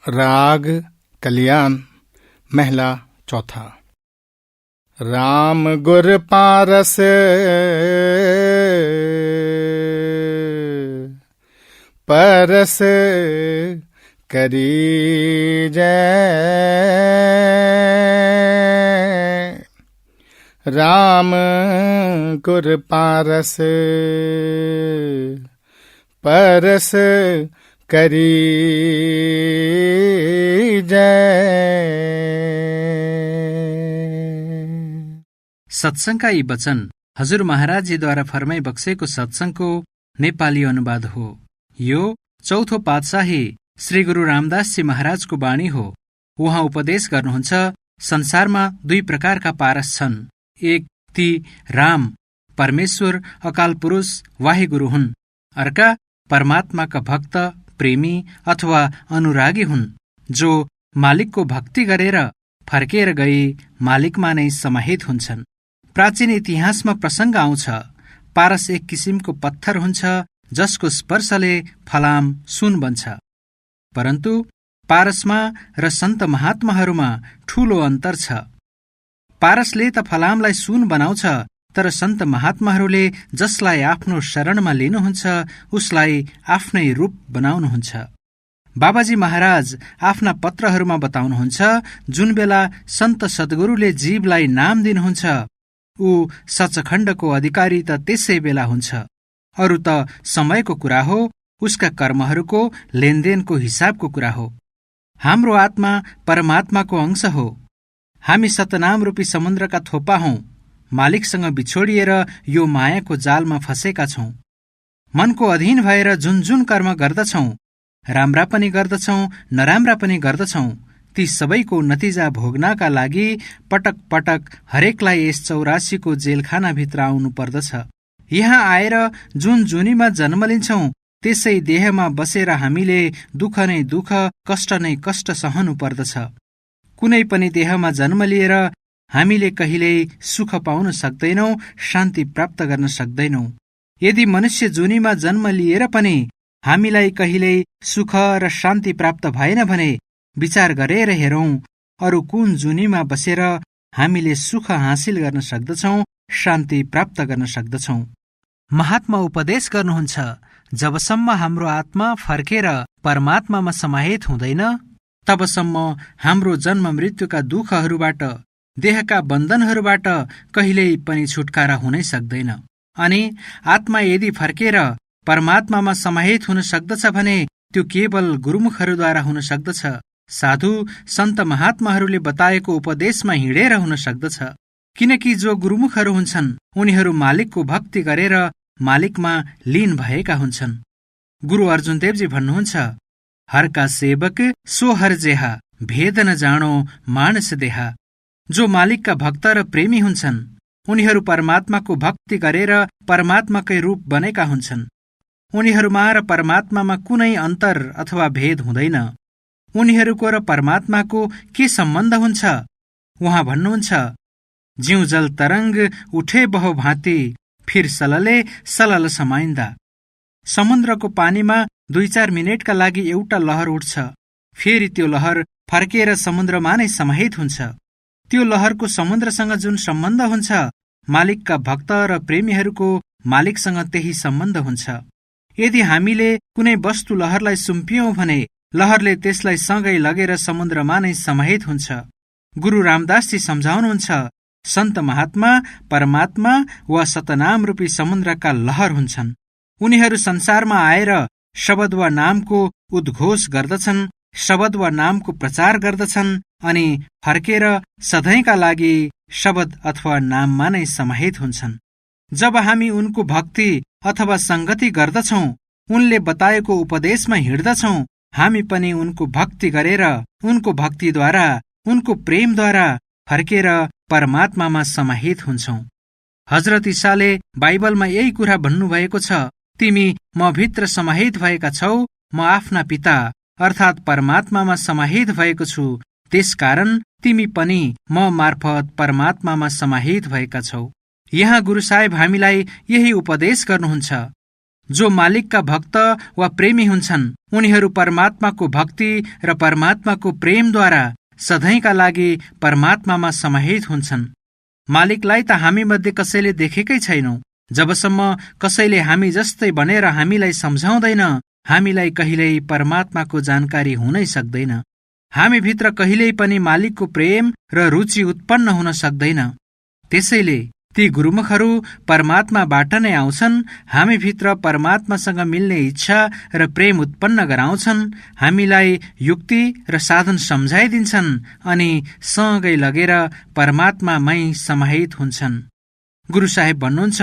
राग कल्याण महला चौथा। राम गुर पारस परस करी जय। राम गुर पारस परस करी जय। सत्संगका यी वचन हजुर महाराजजीद्वारा फरमाई बक्सेको सत्संगको नेपाली अनुवाद हो। यो चौथो पातशाही श्री गुरु रामदासजी महाराजको वाणी हो। उहाँ उपदेश गर्नुहुन्छ, संसारमा दुई प्रकारका पारस छन्। एक ती राम परमेश्वर अकाल पुरुष वाहे गुरु हुन्। अर्का परमात्माका भक्त प्रेमी अथवा अनुरागी हुन्, जो मालिकको भक्ति गरेर फर्केर गई मालिकमा नै समाहित हुन्छन्। प्राचीन इतिहासमा प्रसंग आउँछ, पारस एक किसिमको पत्थर हुन्छ जसको स्पर्शले फलाम सुन बन्छ। परन्तु पारसमा र सन्त महात्माहरूमा ठूलो अन्तर छ। पारसले त फलामलाई सुन बनाउँछ, तर सन्त महात्माहरूले जसलाई आफ्नो शरणमा लिनुहुन्छ उसलाई आफ्नै रूप बनाउनुहुन्छ। बाबाजी महाराज आफ्ना पत्रहरूमा बताउनुहुन्छ, जुन बेला सन्त सद्गुरुले जीवलाई नाम दिनुहुन्छ ऊ सचखण्डको अधिकारी त त्यसै बेला हुन्छ। अरू त समयको कुरा हो, उसका कर्महरूको लेनदेनको हिसाबको कुरा हो। हाम्रो आत्मा परमात्माको अंश हो। हामी सतनाम रूपी समुद्रका थोपा हौं। मालिकसँग बिछोडिएर यो मायाको जालमा फँसेका छौं। मनको अधीन भएर जुन जुन कर्म गर्दछौं, राम्रा पनि गर्दछौं नराम्रा पनि गर्दछौं, ती सबैको नतिजा भोग्नका लागि पटक पटक हरेकलाई यस 84 को जेलखानाभित्र आउनु पर्दछ। यहाँ आएर जुन जुनीमा जन्म लिन्छौं त्यसै देहमा बसेर हामीले दुःख नै दुःख, कष्ट नै कष्ट सहनु पर्दछ। कुनै पनि देहमा जन्म लिएर हामीले कहिल्यै सुख पाउन सक्दैनौं, शान्ति प्राप्त गर्न सक्दैनौं। यदि मनुष्य जुनीमा जन्म लिएर पनि हामीलाई कहिल्यै सुख र शान्ति प्राप्त भएन भने विचार गरेर हेरौं, अरू कुन जुनीमा बसेर हामीले सुख हासिल गर्न सक्दछौं, शान्ति प्राप्त गर्न सक्दछौं। महात्मा उपदेश गर्नुहुन्छ, जबसम्म हाम्रो आत्मा फर्केर परमात्मामा समाहित हुँदैन तबसम्म हाम्रो जन्म मृत्युका दुःखहरूबाट, देहका बन्धनहरूबाट कहिल्यै पनि छुटकारा हुनै सक्दैन। अनि आत्मा यदि फर्केर परमात्मामा समाहित हुन सक्दछ भने त्यो केवल गुरुमुखहरूद्वारा हुन सक्दछ। साधु सन्त महात्माहरूले बताएको उपदेशमा हिँडेर हुन सक्दछ। किनकि जो गुरुमुखहरू हुन्छन् उनीहरू मालिकको भक्ति गरेर मालिकमा लीन भएका हुन्छन्। गुरु अर्जुन देवजी भन्नुहुन्छ, हर का सेवक सो हर जेहा, भेद न जानो मानस देहा। जो मालिकका भक्त र प्रेमी हुन्छन् उनीहरू परमात्माको भक्ति गरेर परमात्माकै रूप बनेका हुन्छन्। उनीहरूमा र परमात्मामा कुनै अन्तर अथवा भेद हुँदैन। उनीहरूको र परमात्माको के सम्बन्ध हुन्छ? उहाँ भन्नुहुन्छ, जिउ जल तरंग उठे बहो भाँति, फिर सलले सलल समाइन्दा। समुद्रको पानीमा 2-4 मिनेटका लागि एउटा लहर उठ्छ, फेरि त्यो लहर फर्केर समुद्रमा नै समाहित हुन्छ। त्यो लहरको समुद्रसँग जुन सम्बन्ध हुन्छ, मालिकका भक्त र प्रेमीहरूको मालिकसँग त्यही सम्बन्ध हुन्छ। यदि हामीले कुनै वस्तु लहरलाई सुम्पियौं भने लहरले त्यसलाई सँगै लगेर समुद्रमा नै समाहित हुन्छ। गुरु रामदासजी सम्झाउनुहुन्छ, सन्त महात्मा परमात्मा वा सतनाम रूपी समुद्रका लहर हुन्छन्। उनीहरू संसारमा आएर शब्द वा नामको उद्घोष गर्दछन्, शब्द वा नामको प्रचार गर्दछन् अनि फर्केर सधैँका लागि शब्द अथवा नाममा नै समाहित हुन्छन्। जब हामी उनको भक्ति अथवा संगति गर्दछौं, उनले बताएको उपदेशमा हिँड्दछौं, हामी पनि उनको भक्ति गरेर, उनको भक्तिद्वारा, उनको प्रेमद्वारा फर्केर परमात्मामा समाहित हुन्छौं। हजरत ईसाले बाइबलमा यही कुरा भन्नुभएको छ, तिमी म भित्र समाहित भएका छौ, म आफ्ना पिता अर्थात् परमात्मामा समाहित भएको छु, त्यसकारण तिमी पनि म मार्फत परमात्मामा समाहित भएका छौ। यहाँ गुरु साहेब हामीलाई यही उपदेश गर्नुहुन्छ। जो मालिकका भक्त वा प्रेमी हुन्छन् उनीहरू परमात्माको भक्ति र परमात्माको प्रेमद्वारा सधैँका लागि परमात्मामा समाहित हुन्छन्। मालिकलाई त हामी मध्ये कसैले देखेकै छैनौं। जबसम्म कसैले हामी जस्तै भनेर हामीलाई सम्झाउँदैन, हामीलाई कहिल्यै परमात्माको जानकारी हुनै सक्दैन। हामी भित्र कहिल्यै पनि मालिकको प्रेम र रुचि उत्पन्न हुन सक्दैन। त्यसैले ती गुरुमुखहरू परमात्माबाट नै आउँछन्, हामी भित्र परमात्मासँग मिल्ने इच्छा र प्रेम उत्पन्न गराउँछन्, हामीलाई युक्ति र साधन सम्झाइदिन्छन् अनि सँगै लगेर परमात्मामै समाहित हुन्छन्। गुरु साहेब भन्नुहुन्छ,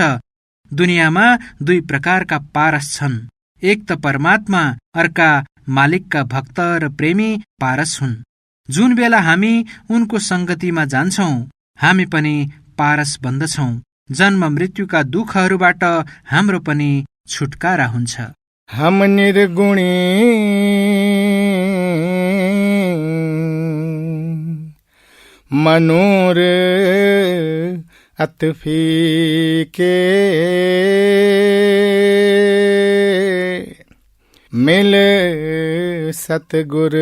दुनियाँमा दुई प्रकारका पारस छन्, एक त परमात्मा, अर्का मालिकका भक्त र प्रेमी पारस हुन्। जुन बेला हामी उनको संगतिमा जान्छौं, हामी पनि पारस बन्दछौं। जन्म मृत्युका दुःखहरूबाट हाम्रो पनि छुटकारा हुन्छ। हम निर्गुणी मनोर अत फीके मिल सतगुर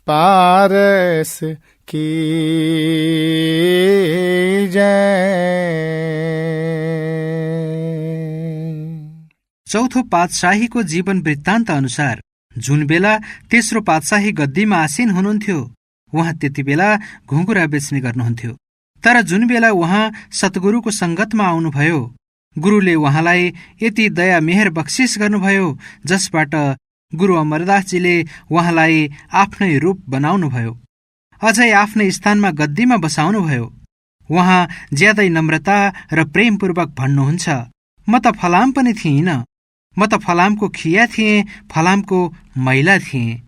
पारस की चौथो पातशाहीको जीवन वृत्तान्त अनुसार जुन बेला तेस्रो पातशाही गद्दीमा आसीन हुनुहुन्थ्यो, उहाँ त्यति बेला घुँघुरा बेच्ने गर्नुहुन्थ्यो। तर जुन बेला उहाँ सतगुरुको संगतमा आउनुभयो, गुरुले उहाँलाई यति दया मेहर बख्सिस गर्नुभयो जसबाट गुरु अमरदासजीले उहाँलाई आफ्नै रूप बनाउनुभयो, अझै आफ्नै स्थानमा गद्दीमा बसाउनुभयो। उहाँ ज्यादै नम्रता र प्रेमपूर्वक भन्नुहुन्छ, म त फलाम पनि थिइन, म त फलामको खिया थिएँ, फलामको मैला थिएँ।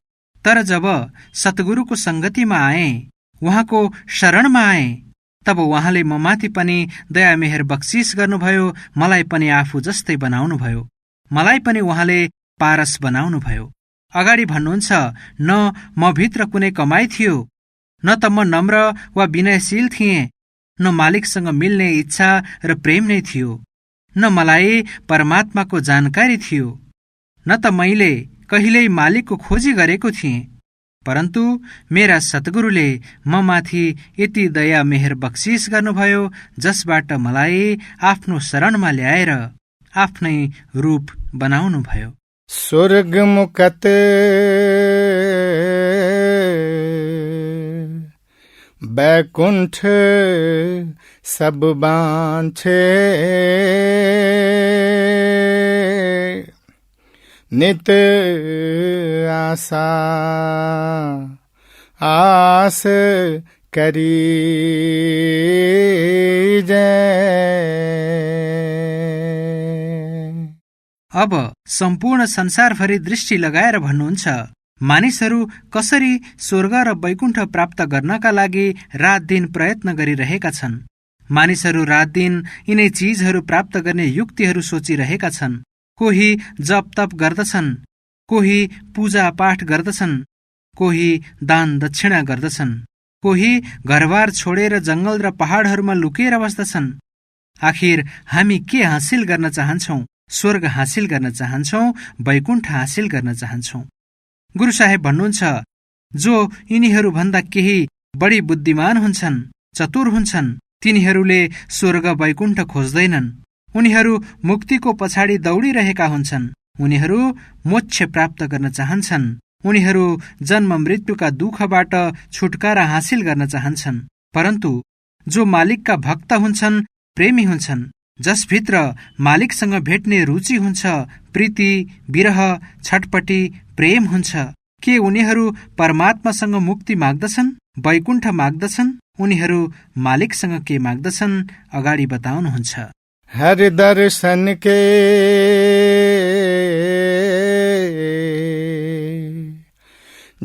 तर जब सतगुरुको संगतिमा आए, उहाँको शरणमा आए, तब उहाँले ममाथि पनि दया मेहर बख्सिस गर्नुभयो, मलाई पनि आफू जस्तै बनाउनुभयो, मलाई पनि उहाँले पारस बनाउनुभयो। अगाडि भन्नुहुन्छ, न म भित्र कुनै कमाई थियो, न त म नम्र वा विनयशील थिएँ, न मालिकसँग मिल्ने इच्छा र प्रेम नै थियो, न मलाई परमात्माको जानकारी थियो, न त मैले कहिल्यै मालिकको खोजी गरेको थिएँ। परन्तु मेरा सतगुरुले ममाथि यति दया मेहर बख्सिस गर्नुभयो जसबाट मलाई आफ्नो शरणमा ल्याएर आफ्नै रूप बनाउनुभयो। स्वर्ग मुकत बैकुंठ सब बांछे नित आशा आस करी अब सम्पूर्ण संसारभरि दृष्टि लगाएर भन्नुहुन्छ, मानिसहरू कसरी स्वर्ग र वैकुण्ठ प्राप्त गर्नका लागि रात दिन प्रयत्न गरिरहेका छन्। मानिसहरू रात दिन यिनै चीजहरू प्राप्त गर्ने युक्तिहरू सोचिरहेका छन्। कोही जप तप गर्दछन्, कोही पूजा पाठ गर्दछन्, कोही दान दक्षिणा गर्दछन्, कोही घरबार छोडेर जंगल र पहाडहरूमा लुकेर बस्दछन्। आखिर हामी के हासिल गर्न चाहन्छौं? स्वर्ग हासिल गर्न चाहन्छौं, वैकुण्ठ हासिल गर्न चाहन्छौं। गुरु साहेब भन्नुहुन्छ, जो यिनीहरू भन्दा केही बढी बुद्धिमान हुन्छन्, चतुर हुन्छन्, तिनीहरूले स्वर्ग वैकुण्ठ खोज्दैनन्। उनीहरू मुक्तिको पछाडि दौडिरहेका हुन्छन्। उनीहरू मोक्ष प्राप्त गर्न चाहन्छन्। उनीहरू जन्म मृत्युका दुःखबाट छुटकारा हासिल गर्न चाहन्छन्। परन्तु जो मालिकका भक्त हुन्छन्, प्रेमी हुन्छन्, जसभित्र मालिकसँग भेट्ने रुचि हुन्छ, प्रीति, विरह, छटपटी, प्रेम हुन्छ, के उनीहरू परमात्मासँग मुक्ति माग्दछन्, वैकुण्ठ माग्दछन्? उनीहरू मालिकसँग के माग्दछन्? अगाडि बताउनुहुन्छ। हर दर्शन के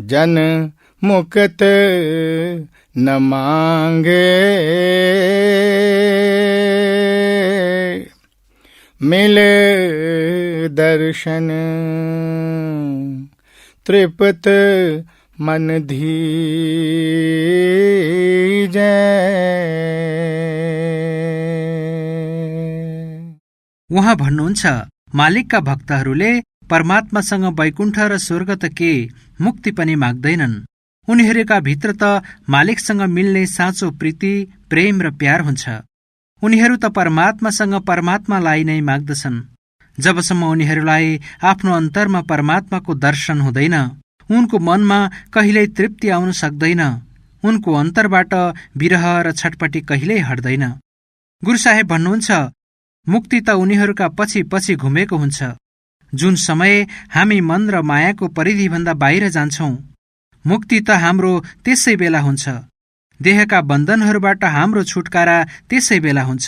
जन मुक्त न मांगे, मिले दर्शन तृप्त मन धीजै। उहाँ भन्नुहुन्छ, मालिकका भक्तहरूले परमात्मासँग वैकुण्ठ र स्वर्ग त के, मुक्ति पनि माग्दैनन्। उनीहरूका भित्र त मालिकसँग मिल्ने साँचो प्रीति, प्रेम र प्यार हुन्छ। उनीहरू त परमात्मासँग परमात्मालाई नै माग्दछन्। जबसम्म उनीहरूलाई आफ्नो अन्तरमा परमात्माको दर्शन हुँदैन, उनको मनमा कहिल्यै तृप्ति आउन सक्दैन। उनको अन्तरबाट विरह र छटपटी कहिल्यै हट्दैन। गुरु साहेब भन्नुहुन्छ, मुक्ति त उनीहरूका पछि पछि घुमेको हुन्छ। जुन समय हामी मन र मायाको परिधिभन्दा बाहिर जान्छौं, मुक्ति त हाम्रो त्यसै बेला हुन्छ। देहका बन्धनहरूबाट हाम्रो छुटकारा त्यसै बेला हुन्छ।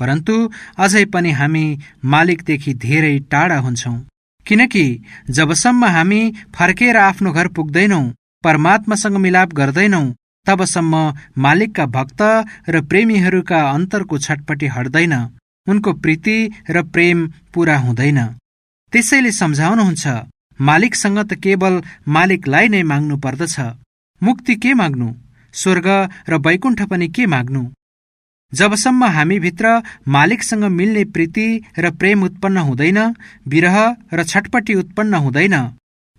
परन्तु अझै पनि हामी मालिकदेखि धेरै टाढा हुन्छौं, किनकि जबसम्म हामी फर्केर आफ्नो घर पुग्दैनौं, परमात्मासँग मिलाप गर्दैनौं, तबसम्म मालिकका भक्त र प्रेमीहरूका अन्तरको छटपटी हट्दैन, उनको प्रीति र प्रेम पूरा हुँदैन। त्यसैले सम्झाउनुहुन्छ, मालिकसँग त केवल मालिकलाई नै माग्नु पर्दछ। मुक्ति के माग्नु, स्वर्ग र वैकुण्ठ पनि के माग्नु। जबसम्म हामीभित्र मालिकसँग मिल्ने प्रीति र प्रेम उत्पन्न हुँदैन, विरह र छटपटी उत्पन्न हुँदैन,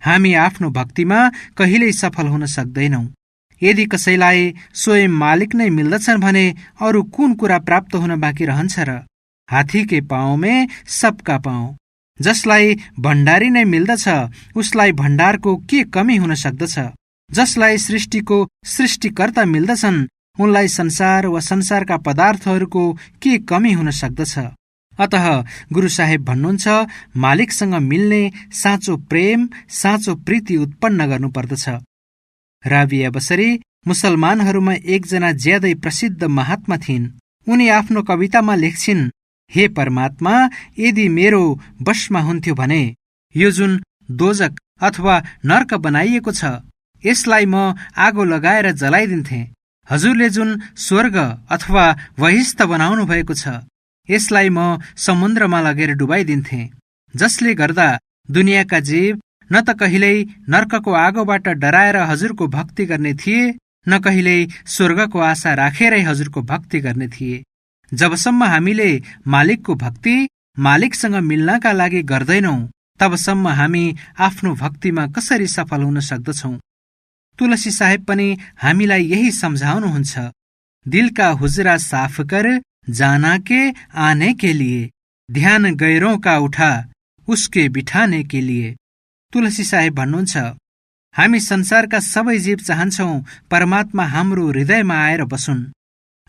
हामी आफ्नो भक्तिमा कहिल्यै सफल हुन सक्दैनौं। यदि कसैलाई स्वयं मालिक नै मिल्दछन् भने अरू कुन कुरा प्राप्त हुन बाँकी रहन्छ र? हाथीके पाउँमे सबका पाउँ। जसलाई भण्डारी नै मिल्दछ, उसलाई भण्डारको के कमी हुन सक्दछ? जसलाई सृष्टिको सृष्टिकर्ता मिल्दछन्, उनलाई संसार वा संसारका पदार्थहरूको के कमी हुन सक्दछ? अतः गुरु साहेब भन्नुहुन्छ, मालिकसँग मिल्ने साँचो प्रेम, साँचो प्रीति उत्पन्न गर्नुपर्दछ। राबिया बसरी मुसलमानहरूमा एकजना ज्यादै प्रसिद्ध महात्मा थिइन्। उनी आफ्नो कवितामा लेख्छिन्, हे परमात्मा, यदि मेरो वशमा हुन्थ्यो भने यो जुन दोजक अथवा नर्क बनाइएको छ, यसलाई म आगो लगाएर जलाइदिन्थे। हजुरले जुन स्वर्ग अथवा बहिष्ठ बनाउनु भएको छ, यसलाई म समुद्रमा लगेर डुबाइदिन्थे। जसले गर्दा दुनियाँका जीव न त कहिल्यै नर्कको आगोबाट डराएर हजुरको भक्ति गर्ने थिए, न कहिल्यै स्वर्गको आशा राखेरै हजुरको भक्ति गर्ने थिए। जबसम्म हामीले मालिकको भक्ति मालिकसँग मिल्नका लागि गर्दैनौं, तबसम्म हामी आफ्नो भक्तिमा कसरी सफल हुन सक्दछौं? तुलसी साहेब पनि हामीलाई यही सम्झाउनुहुन्छ, दिल का हुजरा साफ कर, जाना के आने के लिए, ध्यान गैरों का उठा, उसके बिठाने के लिए। तुलसी साहेब भन्नुहुन्छ, हामी संसारका सबै जीव चाहन्छौं परमात्मा हाम्रो हृदयमा आएर बसुन्।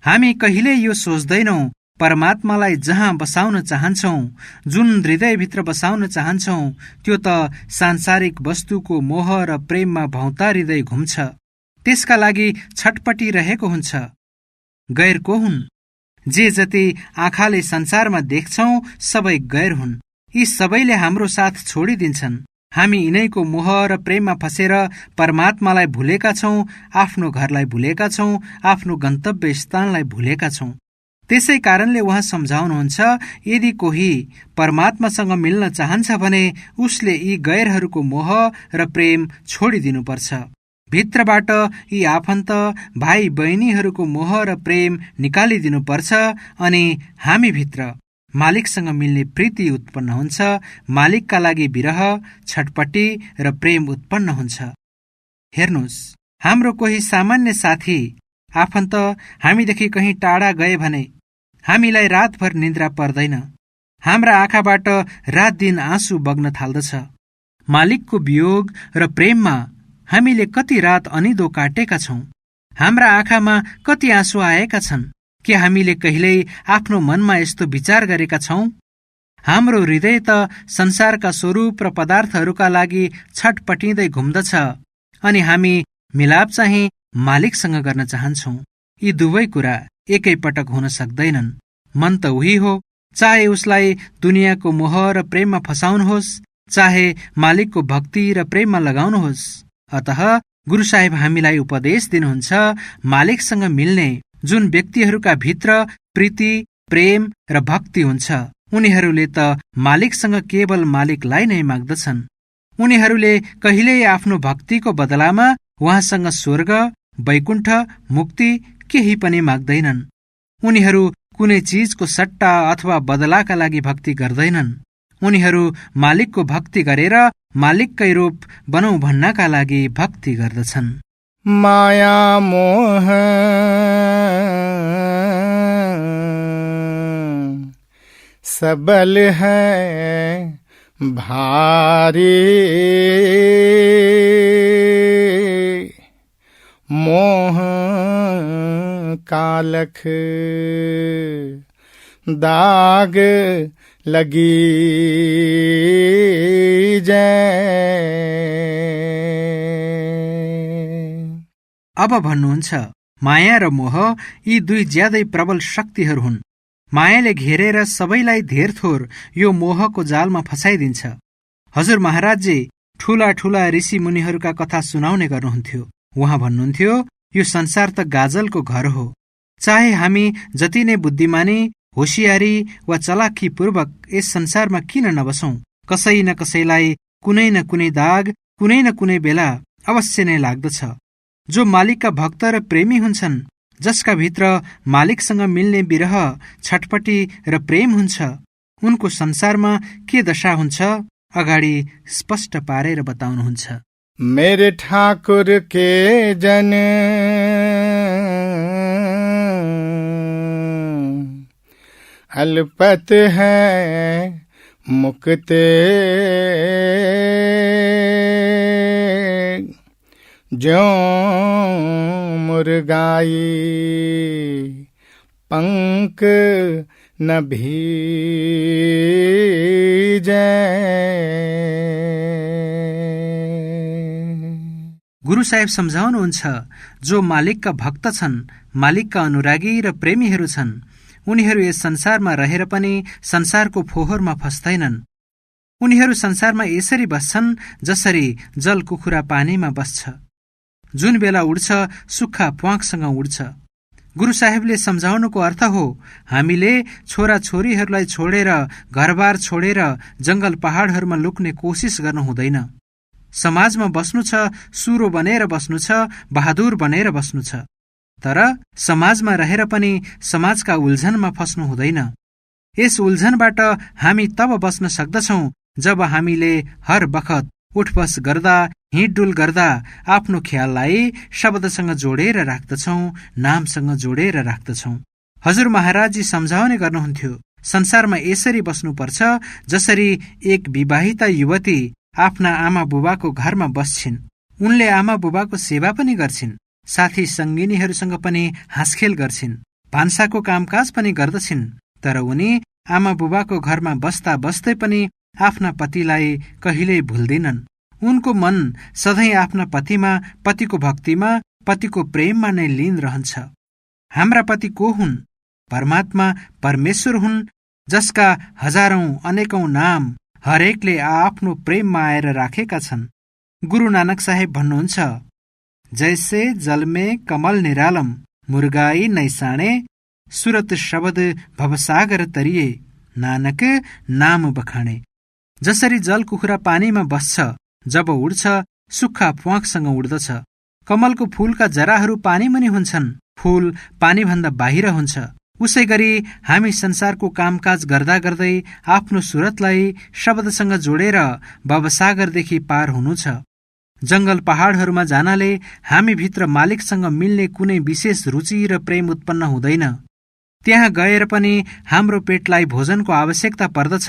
हामी कहिल्यै यो सोच्दैनौं परमात्मालाई जहाँ बसाउन चाहन्छौं, जुन हृदयभित्र बसाउन चाहन्छौं, त्यो त सांसारिक वस्तुको मोह र प्रेममा भौतारिँदै घुम्छ। त्यसका लागि छटपटी रहेको हुन्छ। गैर को हुन्? जे जति आँखाले संसारमा देख्छौं सबै गैर हुन्। यी सबैले हाम्रो साथ छोडिदिन्छन्। हामी यिनैको मोह र प्रेममा फसेर परमात्मालाई भुलेका छौं, आफ्नो घरलाई भुलेका छौं, आफ्नो गन्तव्य स्थानलाई भुलेका छौं। त्यसै कारणले उहाँ सम्झाउनुहुन्छ, यदि कोही परमात्मासँग मिल्न चाहन्छ भने उसले यी गैरहरूको मोह र प्रेम छोडिदिनुपर्छ। भित्रबाट यी आफन्त भाइ बहिनीहरूको मोह र प्रेम निकालिदिनुपर्छ अनि हामी भित्र मालिकसँग मिल्ने प्रीति उत्पन्न हुन्छ। मालिकका लागि विरह, छटपटी र प्रेम उत्पन्न हुन्छ। हेर्नुहोस्, हाम्रो कोही सामान्य साथी आफन्त हामीदेखि कहीँ टाढा गए भने हामीलाई रातभर निद्रा पर्दैन। हाम्रा आँखाबाट रात दिन आँसु बग्न थाल्दछ। मालिकको वियोग र प्रेममा हामीले कति रात अनिदो काटेका छौं। हाम्रा आँखामा कति आँसु आएका छन्। के हामीले कहिल्यै आफ्नो मनमा यस्तो विचार गरेका छौं? हाम्रो हृदय त संसारका स्वरूप र पदार्थहरूका लागि छटपटिँदै घुम्दछ अनि हामी मिलाप चाहिँ मालिकसँग गर्न चाहन्छौं। यी दुवै कुरा एकै पटक हुन सक्दैनन्। मन त उही हो, चाहे उसलाई दुनियाँको मोह र प्रेममा फसाउनुहोस्, चाहे मालिकको भक्ति र प्रेममा लगाउनुहोस्। अतः गुरु साहेब हामीलाई उपदेश दिनुहुन्छ, मालिकसँग मिल्ने जुन व्यक्तिहरूका भित्र प्रीति, प्रेम र भक्ति हुन्छ, उनीहरूले त मालिकसँग केवल मालिकलाई नै माग्दछन्। उनीहरूले कहिल्यै आफ्नो भक्तिको बदलामा उहाँसँग स्वर्ग, वैकुण्ठ, मुक्ति केही पनि माग्दैनन्। उनीहरू कुनै चीजको सट्टा अथवा बदलाका लागि भक्ति गर्दैनन्। उनीहरू मालिकको भक्ति गरेर मालिककै रूप बनौं भन्नका लागि भक्ति गर्दछन्। माया मोह सबल है भारी, मोह कालख दाग लगी जय। अब भन्नुहुन्छ, माया र मोह यी दुई ज्यादै प्रबल शक्तिहरू हुन्। मायाले घेरेर सबैलाई धेरथोर यो मोहको जालमा फसाइदिन्छ। हजुर महाराजजी ठूला ठूला ऋषि मुनिहरूका कथा सुनाउने गर्नुहुन्थ्यो। उहाँ भन्नुहुन्थ्यो, यो संसार त गाजलको घर हो। चाहे हामी जति नै बुद्धिमानी, होशियारी वा चलाखीपूर्वक यस संसारमा किन नबसौं, कसै न कसैलाई कुनै न कुनै दाग कुनै न कुनै बेला अवश्य नै लाग्दछ। जो मालिकका भक्त र प्रेमी हुन्छन्, जसका भित्र मालिकसँग मिल्ने विरह, छटपटी र प्रेम हुन्छ, उनको संसारमा के दशा हुन्छ अगाडि स्पष्ट पारेर बताउनुहुन्छ। मेरे ठाकुर के जन अल्पत है मुक्ते, ज्यों मुर्गाई पंख न भीजे। गुरु साहेब सम्झाउनुहुन्छ, जो मालिकका भक्त छन्, मालिकका अनुरागी र प्रेमीहरू छन्, उनीहरू यस संसारमा रहेर पनि संसारको फोहोरमा फस्दैनन्। उनीहरू संसारमा यसरी बस्छन् जसरी जल कुखुरा पानीमा बस्छ, जुन बेला उड्छ सुक्खा प्वाखसँग उड्छ। गुरु साहेबले सम्झाउनुको अर्थ हो, हामीले छोरा छोरीहरूलाई छोडेर, घरबार छोडेर जंगल पहाडहरूमा लुक्ने कोसिस गर्नु हुँदैन। समाजमा बस्नु छ, सुरो बनेर बस्नु छ, बहादुर बनेर बस्नु छ। तर समाजमा रहेर पनि समाजका उल्झनमा फस्नु हुँदैन। यस उल्झनबाट हामी तब बस्न सक्दछौं जब हामीले हर बखत उठबस गर्दा, हिँडडुल गर्दा आफ्नो ख्याललाई शब्दसँग जोडेर राख्दछौं, नामसँग जोडेर राख्दछौं। हजुर महाराजजी सम्झाउने गर्नुहुन्थ्यो, संसारमा यसरी बस्नुपर्छ जसरी एक विवाहिता युवती आफ्ना आमा बुबाको घरमा बस्छिन्। उनले आमा बुबाको सेवा पनि गर्छिन्, साथी सङ्गिनीहरूसँग पनि हाँसखेल गर्छिन्, भान्साको कामकाज पनि गर्दछिन्। तर उनी आमा बुबाको घरमा बस्दा बस्दै पनि आफ्ना पतिलाई कहिल्यै भुल्दिनन्। उनको मन सधैँ आफ्ना पतिमा, पतिको भक्तिमा, पतिको प्रेममा नै लीन रहन्छ। हाम्रा पति को हुन्? परमात्मा, परमेश्वर हुन्, जसका हजारौं अनेकौं नाम हरेकले आफ्नो प्रेममा आएर राखेका छन्। गुरु नानक साहेब भन्नुहुन्छ, जैसे जलमे कमल निरालम, मुर्गाई नैसाणे, सुरत शब्द भवसागर तरिए, नानक नाम बखाणे। जसरी जल कुखुरा पानीमा बस्छ, जब उड्छ सुक्खा प्वाखसँग उड्दछ। कमलको फूलका जराहरू पानीमा नि हुन्छन्, फूल पानीभन्दा बाहिर हुन्छ। उसै गरी हामी संसारको कामकाज गर्दा गर्दै आफ्नो सुरतलाई शब्दसँग जोडेर भवसागरदेखि पार हुनु छ। जंगल पहाडहरूमा जानाले हामी भित्र मालिकसँग मिल्ने कुनै विशेष रुचि र प्रेम उत्पन्न हुँदैन। त्यहाँ गएर पनि हाम्रो पेटलाई भोजनको आवश्यकता पर्दछ,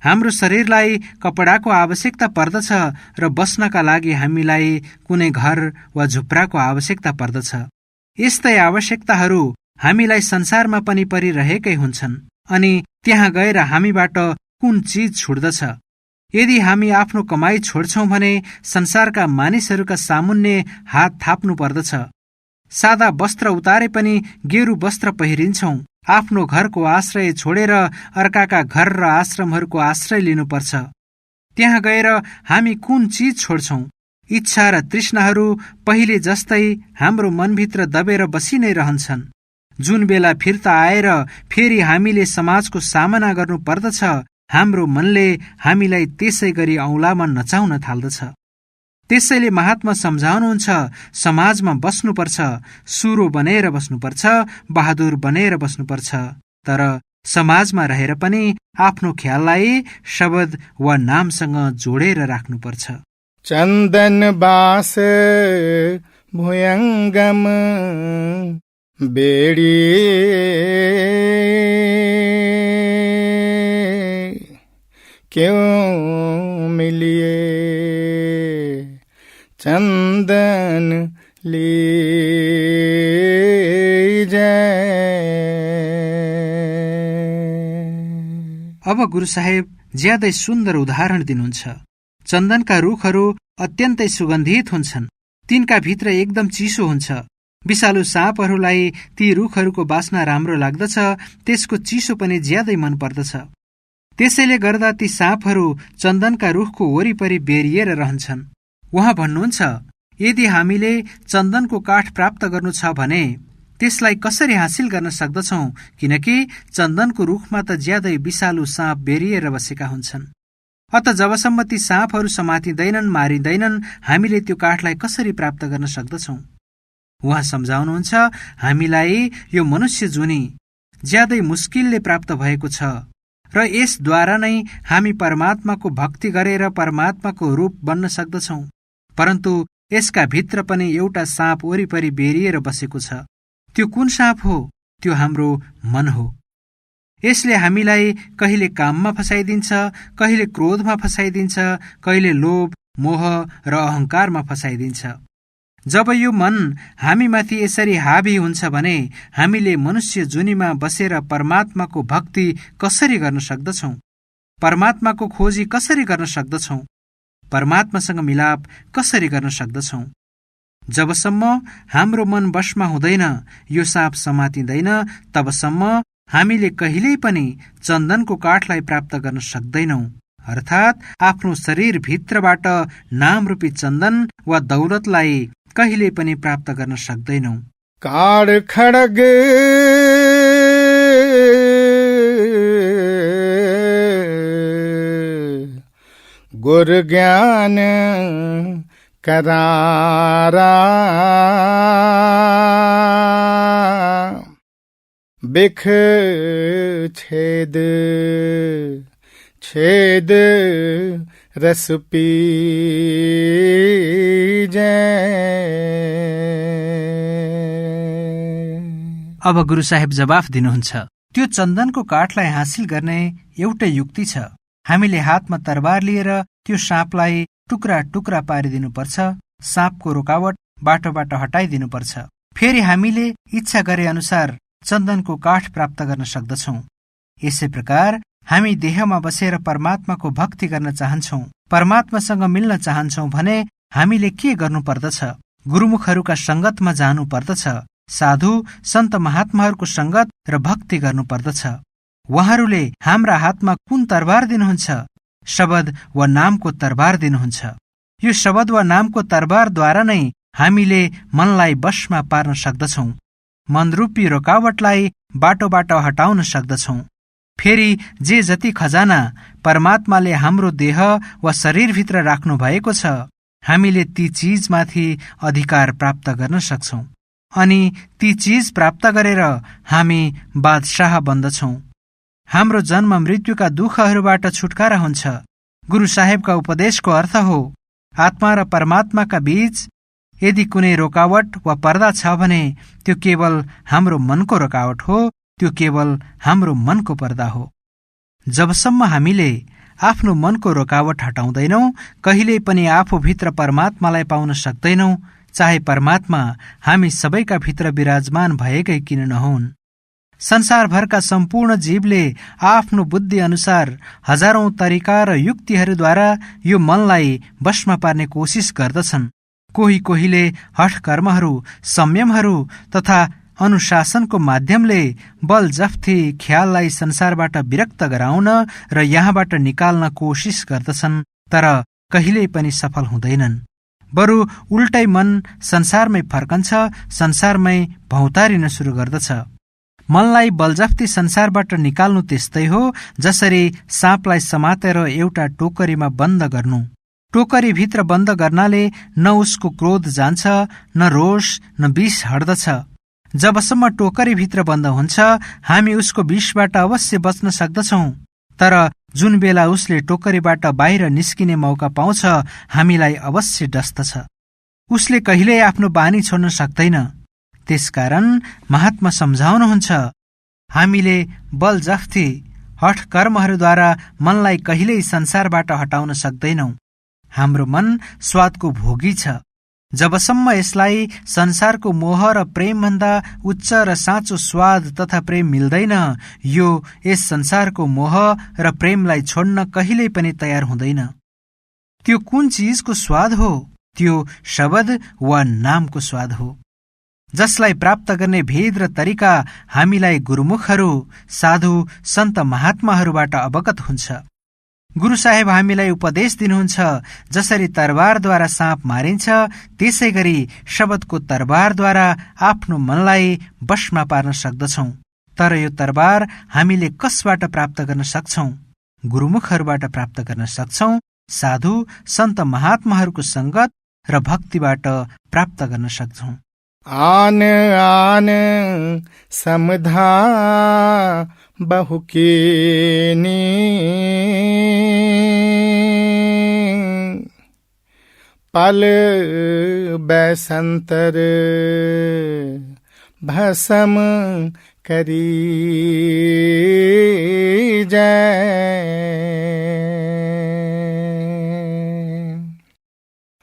हाम्रो शरीरलाई कपडाको आवश्यकता पर्दछ र बस्नका लागि हामीलाई कुनै घर वा झुप्राको आवश्यकता पर्दछ। यस्तै आवश्यकताहरू हामीलाई संसारमा पनि परिरहेकै हुन्छन्। अनि त्यहाँ गएर हामीबाट कुन चीज छुट्दछ? यदि हामी आफ्नो कमाई छोड्छौं भने संसारका मानिसहरूका सामुन्ने हात थाप्नु पर्दछ। सादा वस्त्र उतारे पनि गेरु वस्त्र पहिरिन्छौं। आफ्नो घरको आश्रय छोडेर अर्काका घर र आश्रमहरूको आश्रय लिनुपर्छ। त्यहाँ गएर हामी कुन चीज छोड्छौं? इच्छा र तृष्णाहरू पहिले जस्तै हाम्रो मनभित्र दबेर बसी नै रहन्छन्। जुन बेला फिर्ता आएर फेरि हामीले समाजको सामना गर्नु पर्दछ, हाम्रो मनले हामीलाई त्यसै गरी औँलामा नचाउन थाल्दछ। त्यसैले महात्मा सम्झाउनुहुन्छ, समाजमा बस्नुपर्छ, सुरो बनेर बस्नुपर्छ, बहादुर बनेर बस्नुपर्छ, तर समाजमा रहेर पनि आफ्नो ख्याललाई शब्द वा नामसँग जोडेर राख्नुपर्छ। चन्दन बास भुयङ्गम बेडी क्यों मिलिए चन्दन अब गुरु साहेब ज्यादै सुन्दर उदाहरण दिनुहुन्छ। चन्दनका रुखहरू अत्यन्तै सुगन्धित हुन्छन्, तिनका भित्र एकदम चिसो हुन्छ। विषालु साँपहरूलाई ती रुखहरूको बास्ना राम्रो लाग्दछ, त्यसको चिसो पनि ज्यादै मन पर्दछ। त्यसैले गर्दा ती साँपहरू चन्दनका रुखको वरिपरि बेरिएर रहन्छन्। उहाँ भन्नुहुन्छ, यदि हामीले चन्दनको काठ प्राप्त गर्नु छ भने त्यसलाई कसरी हासिल गर्न सक्दछौं, किनकि चन्दनको रुखमा त ज्यादै विषालु साँप बेरिएर बसेका हुन्छन्। अत जबसम्म ती साँपहरू समातिँदैनन्, मारिँदैनन्, हामीले त्यो काठलाई कसरी प्राप्त गर्न सक्दछौं? उहाँ सम्झाउनुहुन्छ, हामीलाई यो मनुष्य जुनी ज्यादै मुस्किलले प्राप्त भएको छ र यसद्वारा नै हामी परमात्माको भक्ति गरेर परमात्माको रूप बन्न सक्दछौं। परन्तु यसका भित्र पनि एउटा साँप वरिपरि बेरिएर बसेको छ। त्यो कुन साँप हो? त्यो हाम्रो मन हो। यसले हामीलाई कहिले काममा फसाइदिन्छ, कहिले क्रोधमा फसाइदिन्छ, कहिले लोभ, मोह र अहंकारमा फसाइदिन्छ। जब यो मन हामीमाथि यसरी हावी हुन्छ भने हामीले मनुष्य जुनीमा बसेर परमात्माको भक्ति कसरी गर्न सक्दछौं? परमात्माको खोजी कसरी गर्न सक्दछौं? परमात्मासँग मिलाप कसरी गर्न सक्दछौं? जबसम्म हाम्रो मन वशमा हुँदैन, यो साँप समातिँदैन, तबसम्म हामीले कहिल्यै पनि चन्दनको काठलाई प्राप्त गर्न सक्दैनौं। अर्थात् आफ्नो शरीर भित्रबाट नामरूपी चन्दन वा दौलतलाई कहिल्यै पनि प्राप्त गर्न सक्दैनौं। काड खड्ग गुर ज्ञान करारा बिख छेद छेद रस पी अब गुरु साहेब जवाफ दिनुहुन्छ, त्यो चन्दनको काठलाई हासिल गर्ने एउटै युक्ति छ। हामीले हातमा तरबार लिएर त्यो साँपलाई टुक्रा टुक्रा पारिदिनुपर्छ, साँपको रोकावट बाटोबाट हटाइदिनुपर्छ। फेरि हामीले इच्छा गरे अनुसार चन्दनको काठ प्राप्त गर्न सक्दछौं। यसै प्रकार हामी देहमा बसेर परमात्माको भक्ति गर्न चाहन्छौं, परमात्मासँग मिल्न चाहन्छौं भने हामीले के गर्नु पर्दछ? गुरुमुखहरूका संगतमा जानु पर्दछ, साधु सन्त महात्माहरूको संगत र भक्ति गर्नु पर्दछ। उहाँहरूले हाम्रा हातमा कुन तरबार दिनुहुन्छ? शब्द वा नामको तरबार दिनुहुन्छ। यो शब्द वा नामको तरबारद्वारा नै हामीले मनलाई वशमा पार्न सक्दछौं, मनरूपी रोकावटलाई बाटोबाट हटाउन सक्दछौं। फेरि जे जति खजाना परमात्माले हाम्रो देह वा शरीरभित्र राख्नु भएको छ, हामीले ती चीजमाथि अधिकार प्राप्त गर्न सक्छौं अनि ती चीज प्राप्त गरेर हामी बादशाह बन्दछौं। हाम्रो जन्म मृत्युका दुःखहरूबाट छुटकारा हुन्छ। गुरु साहेबका उपदेशको अर्थ हो, आत्मा र परमात्माका बीच यदि कुनै रोकावट वा पर्दा छ भने त्यो केवल हाम्रो मनको रोकावट हो, त्यो केवल हाम्रो मनको पर्दा हो। जबसम्म हामीले आफ्नो मनको रोकावट हटाउँदैनौं, कहिल्यै पनि आफूभित्र परमात्मालाई पाउन सक्दैनौं, चाहे परमात्मा हामी सबैका भित्र विराजमान भएकै किन नहुन्। संसारभरका सम्पूर्ण जीवले आफ्नो बुद्धि अनुसार हजारौं तरिका र युक्तिहरूद्वारा यो मनलाई वशमा पार्ने कोसिस गर्दछन्। कोहीले हठ कर्महरू, संयमहरू तथा अनुशासनको माध्यमले बल जफ्ती ख्याललाई संसारबाट विरक्त गराउन र यहाँबाट निकाल्न कोसिस गर्दछन्, तर कहिल्यै पनि सफल हुँदैनन्। बरु उल्टै मन संसारमै फर्कन्छ, संसारमै भौतारिन सुरु गर्दछ। मनलाई बलजफ्ती संसारबाट निकाल्नु त्यस्तै हो जसरी साँपलाई समातेर एउटा टोकरीमा बन्द गर्नु। टोकरीभित्र बन्द गर्नाले न उसको क्रोध जान्छ, न रोष, न विष हट्दछ। जबसम्म टोकरीभित्र बन्द हुन्छ हामी उसको विषबाट अवश्य बच्न सक्दछौँ, तर जुन बेला उसले टोकरीबाट बाहिर निस्किने मौका पाउँछ हामीलाई अवश्य डस्दछ। उसले कहिल्यै आफ्नो बानी छोड्न सक्दैन। त्यसकारण महात्मा सम्झाउनुहुन्छ, हामीले बलजफ्ती हठ कर्महरूद्वारा मनलाई कहिल्यै संसारबाट हटाउन सक्दैनौं। हाम्रो मन स्वादको भोगी छ। जबसम्म यसलाई संसारको मोह र प्रेमभन्दा उच्च र साँचो स्वाद तथा प्रेम मिल्दैन, यो यस संसारको मोह र प्रेमलाई छोड्न कहिल्यै पनि तयार हुँदैन। त्यो कुन चीजको स्वाद हो? त्यो शब्द वा नामको स्वाद हो, जसलाई प्राप्त गर्ने भेद र तरिका हामीलाई गुरुमुखहरू, साधु, सन्त महात्माहरूबाट अवगत हुन्छ। गुरु साहेब हामीलाई उपदेश दिनुहुन्छ, जसरी तरबारद्वारा साँप मारिन्छ त्यसै गरी शब्दको तरबारद्वारा आफ्नो मनलाई वशमा पार्न सक्दछौं। तर यो तरबार हामीले कसबाट प्राप्त गर्न सक्छौं? गुरुमुखहरूबाट प्राप्त गर्न सक्छौं। साधु, सन्त महात्माहरूको संगत र भक्तिबाट प्राप्त गर्न सक्छौं। आन आन समधा बहु कीनी, पल बैसंतर भसम करी जय।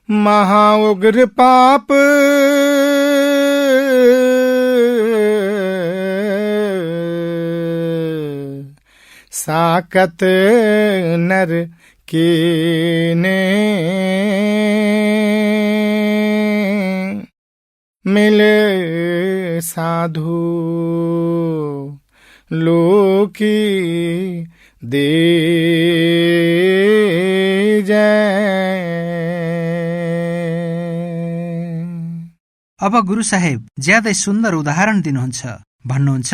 महाउग्र पाप साकत नर कीने, मिले साधु लोकी दे जय। अब गुरु साहेब ज्यादै सुन्दर उदाहरण दिनुहुन्छ। भन्नुहुन्छ,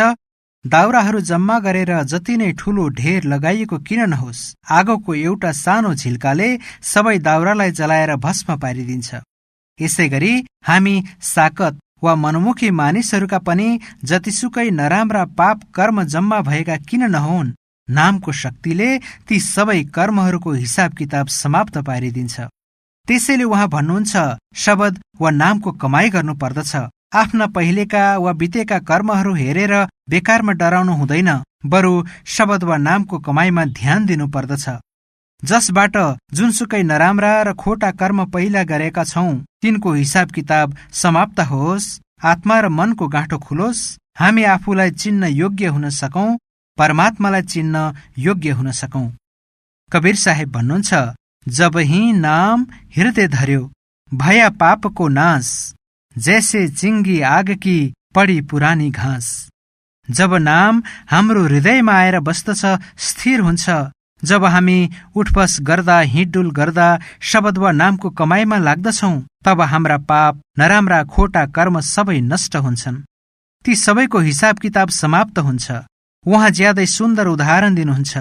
दाउराहरू जम्मा गरेर जति नै ठूलो ढेर लगाइएको किन नहोस्, आगोको एउटा सानो झिल्काले सबै दाउरालाई जलाएर भस्म पारिदिन्छ। यसै गरी हामी साकत वा मनमुखी मानिसहरूका पनि जतिसुकै नराम्रा पाप कर्म जम्मा भएका किन नहुन्, नामको शक्तिले ती सबै कर्महरूको हिसाब किताब समाप्त पारिदिन्छ। त्यसैले उहाँ भन्नुहुन्छ, शब्द वा नामको कमाई गर्नु पर्दछ। आफ्ना पहिलेका वा बितेका कर्महरू हेरेर बेकारमा डराउनु हुँदैन, बरु शब्द वा नामको कमाईमा ध्यान दिनु पर्दछ, जसबाट जुनसुकै नराम्रा र खोटा कर्म पहिला गरेका छौं तिनको हिसाब किताब समाप्त होस्, आत्मा र मनको गाँठो खुलोस्, हामी आफूलाई चिन्न योग्य हुन सकौं, परमात्मालाई चिन्न योग्य हुन सकौं। कबीर साहेब भन्नुहुन्छ, जब ही नाम हृदय धर्यो भया पापको नाश, जैसे चिंगी आग की पड़ी पुरानी घाँस। जब नाम हाम्रो हृदयमा आएर बस्दछ, स्थिर हुन्छ, जब हामी उठबस गर्दा हिँडडुल गर्दा शब्द वा नामको कमाईमा लाग्दछौं, तब हाम्रा पाप, नराम्रा खोटा कर्म सबै नष्ट हुन्छन्। ती सबैको हिसाब किताब समाप्त हुन्छ। उहाँ ज्यादै सुन्दर उदाहरण दिनुहुन्छ,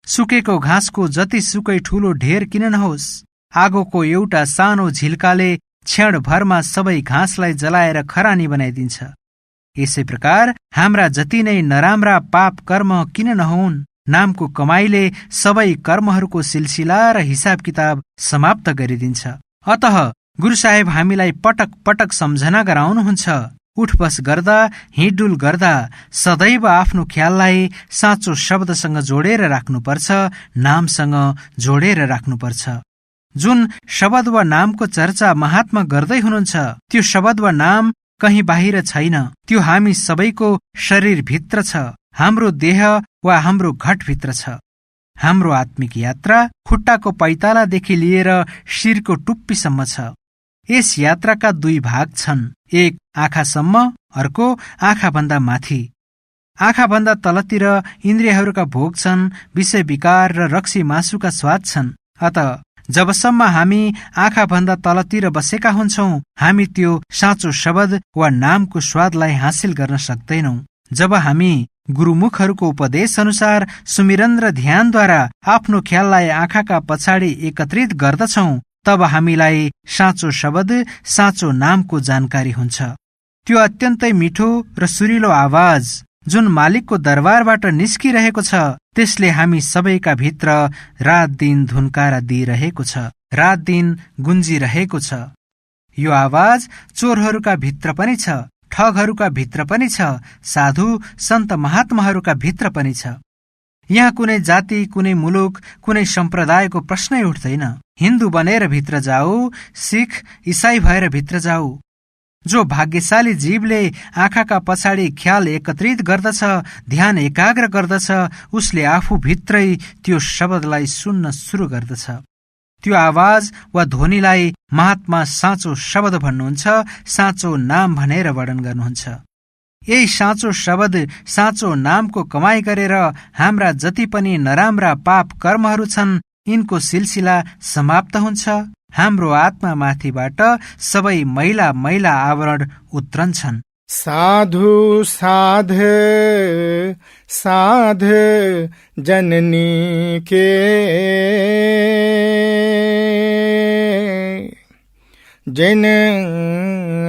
सुकेको घाँसको जति सुकै ठूलो ढेर किन नहोस्, आगोको एउटा सानो झिल्काले क्षणभरमा सबै घाँसलाई जलाएर खरानी बनाइदिन्छ। यसै प्रकार हाम्रा जति नै नराम्रा पाप कर्म किन नहुन्, नामको कमाईले सबै कर्महरूको सिलसिला र हिसाब किताब समाप्त गरिदिन्छ। अतः गुरु साहेब हामीलाई पटक पटक सम्झना गराउनुहुन्छ, उठबस गर्दा हिँडडुल गर्दा सदैव आफ्नो ख्याललाई साँचो शब्दसँग जोडेर राख्नुपर्छ, नामसँग जोडेर राख्नुपर्छ। जुन शब्द वा नामको चर्चा महात्मा गर्दै हुनुहुन्छ, त्यो शब्द वा नाम कहीँ बाहिर छैन, त्यो हामी सबैको शरीरभित्र छ, हाम्रो देह वा हाम्रो घटभित्र छ। हाम्रो आत्मिक यात्रा खुट्टाको पैतालादेखि लिएर शिरको टुप्पीसम्म छ। यस यात्राका दुई भाग छन्, एक आँखासम्म, अर्को आँखाभन्दा माथि। आँखाभन्दा तलतिर इन्द्रियहरूका भोग छन्, विषय विकार र रक्सी मासुका स्वाद छन्। अत जबसम्म हामी आँखाभन्दा तलतिर बसेका हुन्छौं, हामी त्यो साँचो शब्द वा नामको स्वादलाई हासिल गर्न सक्दैनौं। जब हामी गुरुमुखहरूको उपदेश अनुसार सुमिरन र ध्यानद्वारा आफ्नो ख्याललाई आँखाका पछाडि एकत्रित गर्दछौं, तब हामीलाई साँचो शब्द, साँचो नामको जानकारी हुन्छ। त्यो अत्यन्तै मिठो र सुरिलो आवाज जुन मालिकको दरबारबाट निस्किरहेको छ, त्यसले हामी सबैका भित्र रात दिन धुनकारा दिइरहेको छ, रात दिन गुन्जिरहेको छ। यो आवाज चोरहरूका भित्र पनि छ, ठगहरूका भित्र पनि छ, साधु सन्त महात्माहरूका भित्र पनि छ। यहाँ कुनै जाति, कुनै मुलुक, कुनै सम्प्रदायको प्रश्नै उठ्दैन। हिन्दू बनेर भित्र जाऊ, सिख इसाई भएर भित्र जाऊ। जो भाग्यशाली जीवले आँखाका पछाडि ख्याल एकत्रित गर्दछ, ध्यान एकाग्र गर्दछ, उसले आफू भित्रै त्यो शब्दलाई सुन्न सुरु गर्दछ। त्यो आवाज वा ध्वनिलाई महात्मा साँचो शब्द भन्नुहुन्छ, साँचो नाम भनेर वर्णन गर्नुहुन्छ। यही साँचो शब्द, साँचो नामको कमाई गरेर हाम्रा जति पनि नराम्रा पाप कर्महरू छन्, यिनको सिलसिला समाप्त हुन्छ। हाम्रो आत्मा माथिबाट सबै मैला मैला आवरण उत्रन्छन्। साधु साध साध जननी के जिन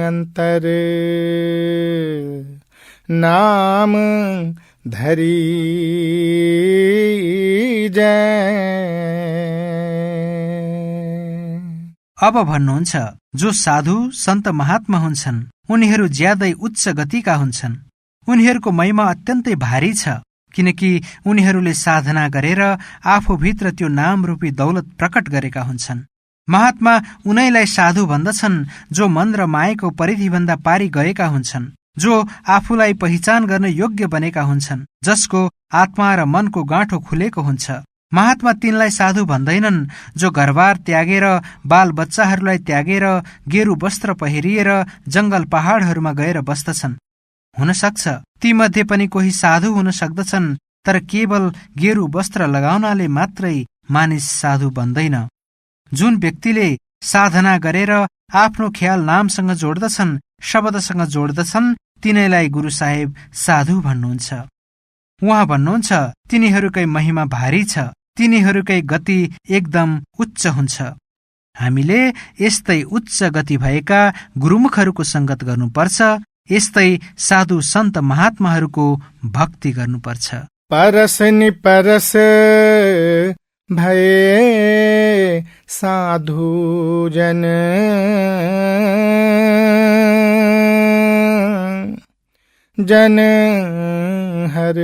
अंतर नाम धरी जय। अब भन्नुहुन्छ, जो साधु सन्त महात्मा हुन्छन् उनीहरू ज्यादै उच्च गतिका हुन्छन्। उनीहरूको महिमा अत्यन्तै भारी छ, किनकि उनीहरूले साधना गरेर आफूभित्र त्यो नाम रूपी दौलत प्रकट गरेका हुन्छन्। महात्मा उनैलाई साधु भन्दछन् जो मन र मायाको परिधिभन्दा पारी गएका हुन्छन्, जो आफूलाई पहिचान गर्न योग्य बनेका हुन्छन्, जसको आत्मा र मनको गाँठो खुलेको हुन्छ। महात्मा तिनलाई साधु भन्दैनन् जो घरबार त्यागेर, बाल बच्चाहरूलाई त्यागेर, गेरु वस्त्र पहिरिएर जंगल पहाडहरूमा गएर बस्दछन्। हुन सक्छ तीमध्ये पनि कोही साधु हुन सक्दछन्, तर केवल गेरु वस्त्र लगाउनाले मात्रै मानिस साधु बन्दैन। जुन व्यक्तिले साधना गरेर आफ्नो ख्याल नामसँग जोड्दछन्, शब्दसँग जोड्दछन्, तिनैलाई गुरु साहेब साधु भन्नुहुन्छ। उहाँ भन्नुहुन्छ, तिनीहरूकै महिमा भारी छ, तिनीहरूकै गति एकदम उच्च हुन्छ। हामीले यस्तै उच्च गति भएका गुरुमुखहरूको संगत गर्नुपर्छ, यस्तै साधु सन्त महात्माहरूको भक्ति गर्नुपर्छ। परस निपरस भए साधु जन जन हर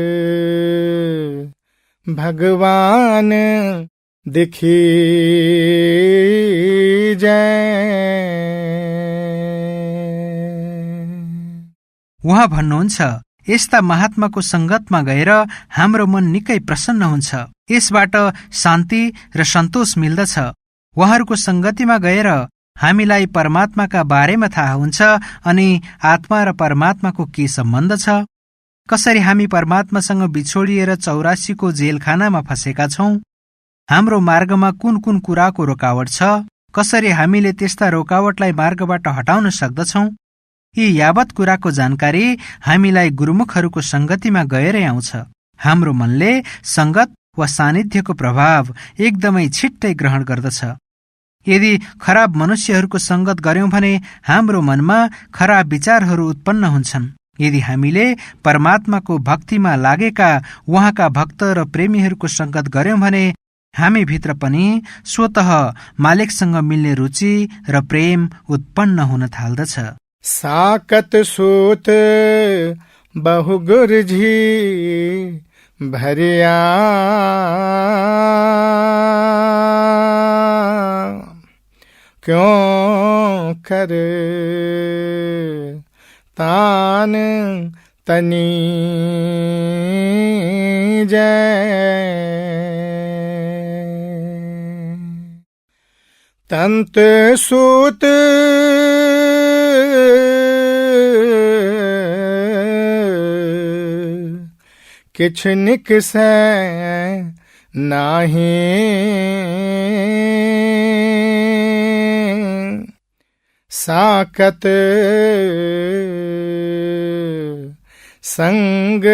भगवान दिखी जय। उहाँ भन्नुहुन्छ, यस्ता महात्माको संगतमा गएर हाम्रो मन निकै प्रसन्न हुन्छ, यसबाट शान्ति र सन्तोष मिल्दछ। उहाँहरूको संगतिमा गएर हामीलाई परमात्माका बारेमा थाहा हुन्छ अनि आत्मा र परमात्माको के सम्बन्ध छ, कसरी हामी परमात्मासँग बिछोडिएर 84 को जेलखानामा फँसेका छौं, हाम्रो मार्गमा कुन कुन कुराको रोकावट छ, कसरी हामीले त्यस्ता रोकावटलाई मार्गबाट हटाउन सक्दछौं। यी यावत कुराको जानकारी हामीलाई गुरुमुखहरूको संगतिमा गएरै आउँछ। हाम्रो मनले संगत वा सानिध्यको प्रभाव एकदमै छिट्टै ग्रहण गर्दछ। यदि खराब मनुष्यहरूको संगत गर्यौं भने हाम्रो मनमा खराब विचारहरू उत्पन्न हुन्छन्। यदि हामीले परमात्माको भक्तिमा लागेका उहाँका भक्त र प्रेमीहरूको संगत गर्यौं भने हामी भित्र पनि स्वतः मालिकसँग मिल्ने रुचि र प्रेम उत्पन्न हुन थाल्दछ। साकत सूत बहुगुर जी भरिया क्यों कर तान तनी जय। तंत सूत किछ निकसै नाही साकत संग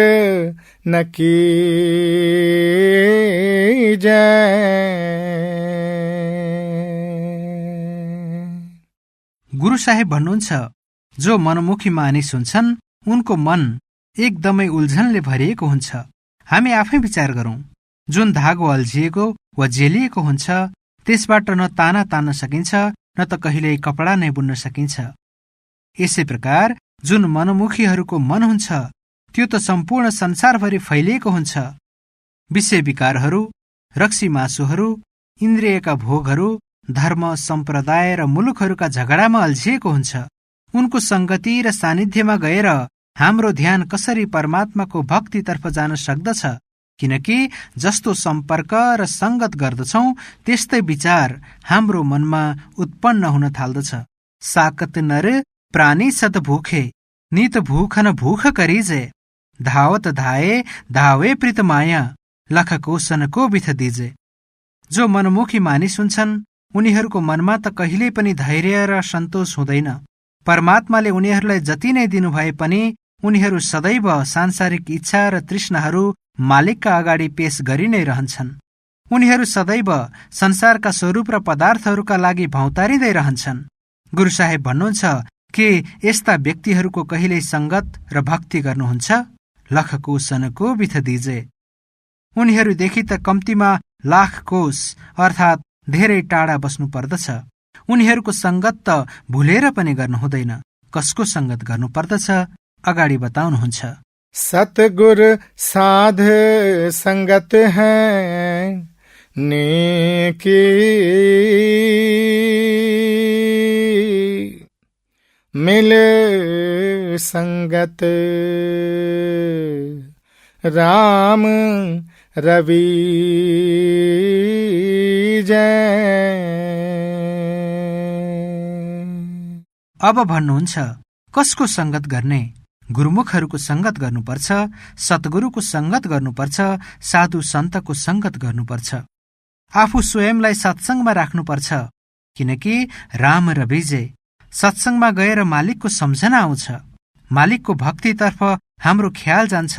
न की जय। गुरु साहेब भन्नुहुन्छ, जो मनमुखी मानिस हुन्छन् उनको मन एकदमै उल्झनले भरिएको हुन्छ। हामी आफै विचार गरौँ, जुन धागो अल्झिएको वा जेलिएको हुन्छ त्यसबाट न ताना तान्न सकिन्छ न त कहिल्यै कपडा नै बुन्न सकिन्छ। यसै प्रकार जुन मनमुखीहरूको मन हुन्छ त्यो त सम्पूर्ण संसारभरि फैलिएको हुन्छ। विषय विकारहरू, रक्सी मासुहरू, इन्द्रियका भोगहरू, धर्म, सम्प्रदाय र मुलुकहरूका झगडामा अल्झिएको हुन्छ। उनको संगति र सानिध्यमा गएर हाम्रो ध्यान कसरी परमात्माको भक्तितर्फ जान सक्दछ? किनकि जस्तो सम्पर्क र संगत गर्दछौं त्यस्तै विचार हाम्रो मनमा उत्पन्न हुन थाल्दछ। साकत नर प्राणी सत भूखे, नित भूखन भूख करिजे, धावत धाए धावे प्रीत माया, लख कोसनको बिथ दिजे। जो मनमुखी मानिस हुन्छन् उनीहरूको मनमा त कहिल्यै पनि धैर्य र सन्तोष हुँदैन। परमात्माले उनीहरूलाई जति नै दिनुभए पनि उनीहरू सदैव सांसारिक इच्छा र तृष्णाहरू मालिकका अगाडि पेश गरि नै रहन्छन्। उनीहरू सदैव संसारका स्वरूप र पदार्थहरूका लागि भौतारिँदै रहन्छन्। गुरु साहेब भन्नुहुन्छ कि यस्ता व्यक्तिहरूको कहिल्यै संगत र भक्ति गर्नुहुन्छ? लख कोसनको बिथ दिजे। उनीहरूदेखि त कम्तीमा लाख कोस अर्थात् धेरै टाढा बस्नु पर्दछ। उनीहरूको संगत त भुलेर पनि गर्नु हुँदैन। कसको संगत गर्नु पर्दछ अगाडि बताउनुहुन्छ। सतगुर साध संगत है नेकी, मिल संगत राम रवि जय। अब भन्नुहुन्छ कसको संगत गर्ने? गुरुमुखहरूको संगत गर्नुपर्छ, सतगुरुको संगत गर्नुपर्छ, साधु सन्तको संगत गर्नुपर्छ। आफू स्वयंलाई सत्संगमा राख्नुपर्छ, किनकि राम र विजय सत्संगमा गएर मालिकको सम्झना आउँछ। मालिकको भक्तितर्फ हाम्रो ख्याल जान्छ,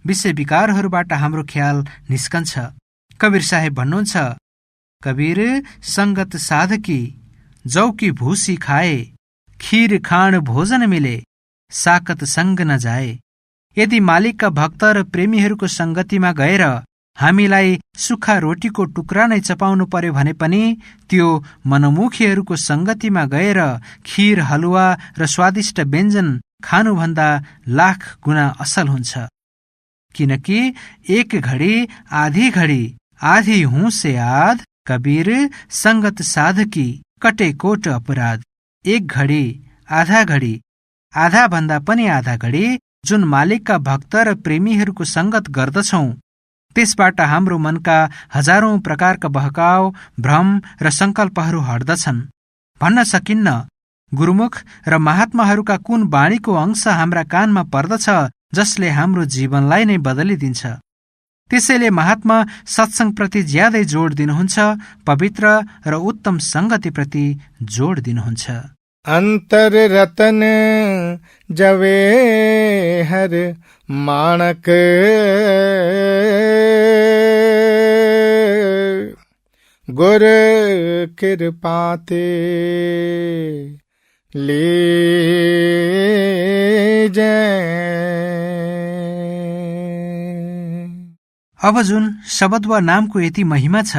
विषय विकारहरूबाट हाम्रो ख्याल निस्कन्छ। कबीर साहेब भन्नुहुन्छ, कबीर संगत साधकी जौकी भूसी खाए, खीर खाण भोजन मिले, साकत संग न जाए। यदि मालिकका भक्त र प्रेमीहरूको संगतिमा गएर हामीलाई सुक्खा रोटीको टुक्रा नै चपाउनु पर्यो भने पनि त्यो मनमुखीहरूको संगतिमा गएर खीर, हलुवा र स्वादिष्ट व्यञ्जन खानुभन्दा लाख गुणा असल हुन्छ। किनकि एक घडी आधी घडी आधी हूँ से आध, कबीर संगत साधकी कटे कोट अपराध। एक घडी आधा भन्दा पनि आधा घडी जुन मालिकका भक्त र प्रेमीहरूको संगत गर्दछौं त्यसबाट हाम्रो मनका हजारौं प्रकारका बहकाव, भ्रम र संकल्पहरू हट्दछन्। भन्न सकिन्न गुरुमुख र महात्माहरूका कुन वाणीको अंश हाम्रा कानमा पर्दछ जसले हाम्रो जीवनलाई नै बदलिदिन्छ। त्यसैले महात्मा सत्संगप्रति ज्यादै जोड दिनुहुन्छ, पवित्र र उत्तम संगतिप्रति जोड दिनुहुन्छ। अंतर रतन जवेहर माणक, गुर कृपाते ले जय। अब जुन शब्द वा नामको यति महिमा छ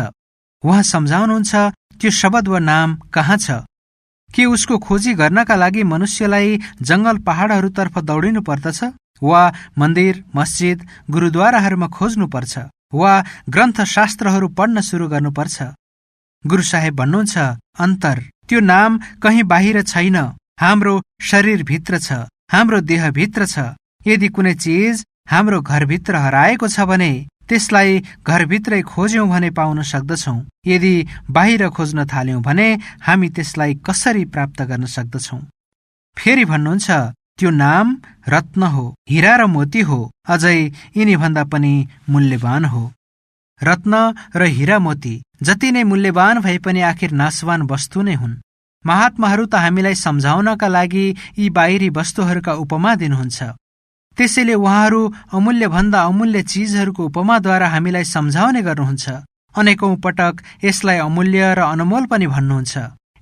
उहाँ सम्झाउनुहुन्छ त्यो शब्द वा नाम कहाँ छ? के उसको खोजी गर्नका लागि मनुष्यलाई जंगल पहाडहरूतर्फ दौडिनु पर्दछ, वा मन्दिर, मस्जिद, गुरुद्वाराहरूमा खोज्नुपर्छ, वा ग्रन्थ शास्त्रहरू पढ्न सुरु गर्नुपर्छ? गुरु साहेब भन्नुहुन्छ, अन्तर त्यो नाम कहीँ बाहिर छैन, हाम्रो शरीरभित्र छ, हाम्रो देहभित्र छ। यदि कुनै चिज हाम्रो घरभित्र हराएको छ भने त्यसलाई घरभित्रै खोज्यौं भने पाउन सक्दछौं। यदि बाहिर खोज्न थाल्यौं भने हामी त्यसलाई कसरी प्राप्त गर्न सक्दछौं? फेरि भन्नुहुन्छ, त्यो नाम रत्न हो, हीरा र मोती हो, अझै यिनीभन्दा पनि मूल्यवान हो। रत्न र हीरा मोती जति नै मूल्यवान भए पनि आखिर नाशवान वस्तु नै हुन्। महात्माहरू त हामीलाई सम्झाउनका लागि यी बाहिरी वस्तुहरूका उपमा दिनुहुन्छ। त्यसैले उहाँहरू अमूल्यभन्दा अमूल्य चीजहरूको उपमाद्वारा हामीलाई सम्झाउने गर्नुहुन्छ। अनेकौं पटक यसलाई अमूल्य र अनमोल पनि भन्नुहुन्छ।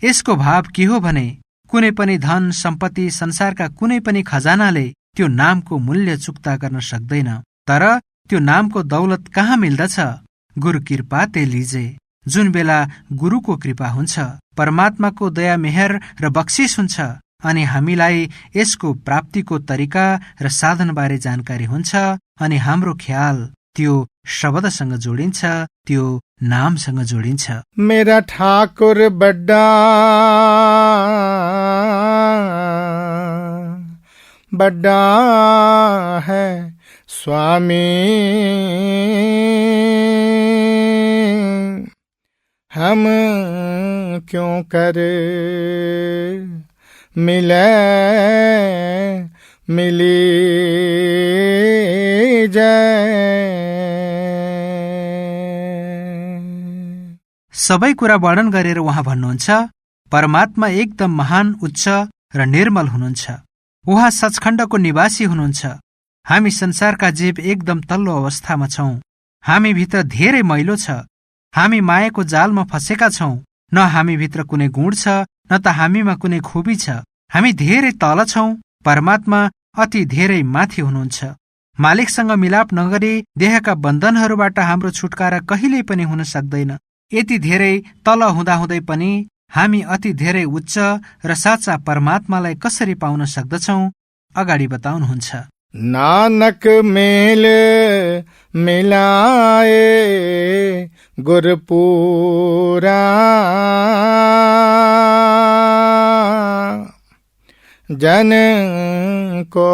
यसको भाव के हो भने कुनै पनि धन सम्पत्ति संसारका कुनै पनि खजानाले त्यो नामको मूल्य चुक्ता गर्न सक्दैन। तर त्यो नामको दौलत कहाँ मिल्दछ? गुरु कृपा ते लिजे। जुन बेला गुरुको कृपा हुन्छ, परमात्माको दया मेहर र बक्सिस हुन्छ अनि हामीलाई यसको प्राप्तिको तरिका र साधनबारे जानकारी हुन्छ अनि हाम्रो ख्याल त्यो शब्दसँग जोडिन्छ, त्यो नामसँग जोडिन्छ। मेरा ठाकुर बड्डा बड्डा है स्वामी, हम क्यों कर मिले मिली जाए। सबै कुरा वर्णन गरेर उहाँ भन्नुहुन्छ, परमात्मा एकदम महान, उच्च र निर्मल हुनुहुन्छ। उहाँ सचखण्डको निवासी हुनुहुन्छ। हामी संसारका जीव एकदम तल्लो अवस्थामा छौं। हामी भित्र धेरै मैलो छ। हामी मायाको जालमा फँसेका छौं। न हामीभित्र कुनै गुण छ, न त हामीमा कुनै खुबी छ। हामी धेरै तल छौं। परमात्मा अति धेरै माथि हुनुहुन्छ। मालिकसँग मिलाप नगरी देहका बन्धनहरूबाट हाम्रो छुटकारा कहिल्यै पनि हुन सक्दैन। यति धेरै तल हुँदाहुँदै पनि हामी अति धेरै उच्च र साँचा परमात्मालाई कसरी पाउन सक्दछौं? अगाडि बताउनुहुन्छ, नानक मेल मिलाए गुरपुरा, जन को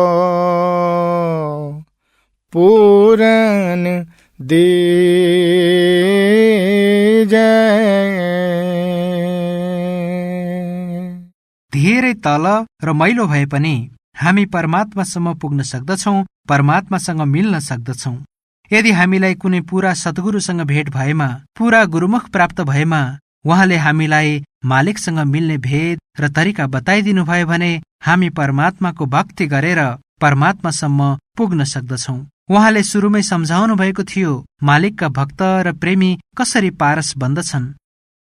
पूरन दी धेरै तल र मैलो भए पनि हामी परमात्मासम्म पुग्न सक्दछौं, परमात्मासँग मिल्न सक्दछौं। यदि हामीलाई कुनै पूरा सद्गुरुसँग भेट भएमा, पूरा गुरुमुख प्राप्त भएमा उहाँले हामीलाई मालिकसँग मिल्ने भेद र तरिका बताइदिनु भयो भने हामी परमात्माको भक्ति गरेर परमात्मासम्म पुग्न सक्दछौं। उहाँले सुरुमै सम्झाउनु भएको थियो, मालिकका भक्त र प्रेमी कसरी पारस बन्दछन्।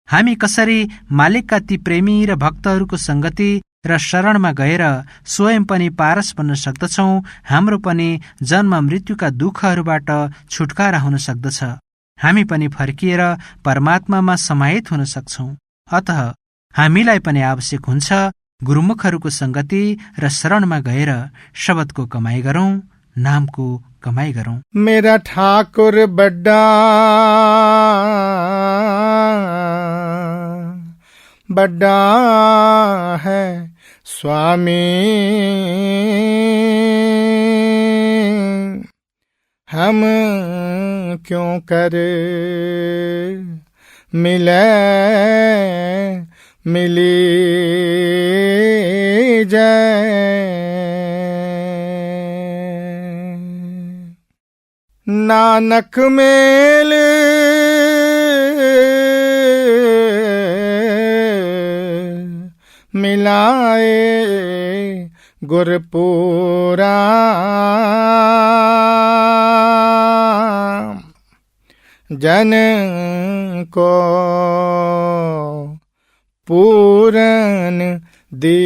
हामी कसरी मालिकका ती प्रेमी र भक्तहरूको संगति र शरणमा गएर स्वयं पनि पारस बन्न सक्दछौं। हाम्रो पनि जन्म मृत्युका दुःखहरूबाट छुटकारा हुन सक्दछ। हामी पनि फर्किएर परमात्मामा समाहित हुन सक्छौं। अतः हामीलाई पनि आवश्यक हुन्छ गुरुमुखहरूको संगति र शरणमा गएर शब्दको कमाई गरौं, नामको कमाई गरौं। मेरा ठाकुर बड्डा बड्डा है स्वामी, हम क्यों कर मिले मिली जाए। नानक मेल मिलाए गुरपुरा, जन को पूरन दी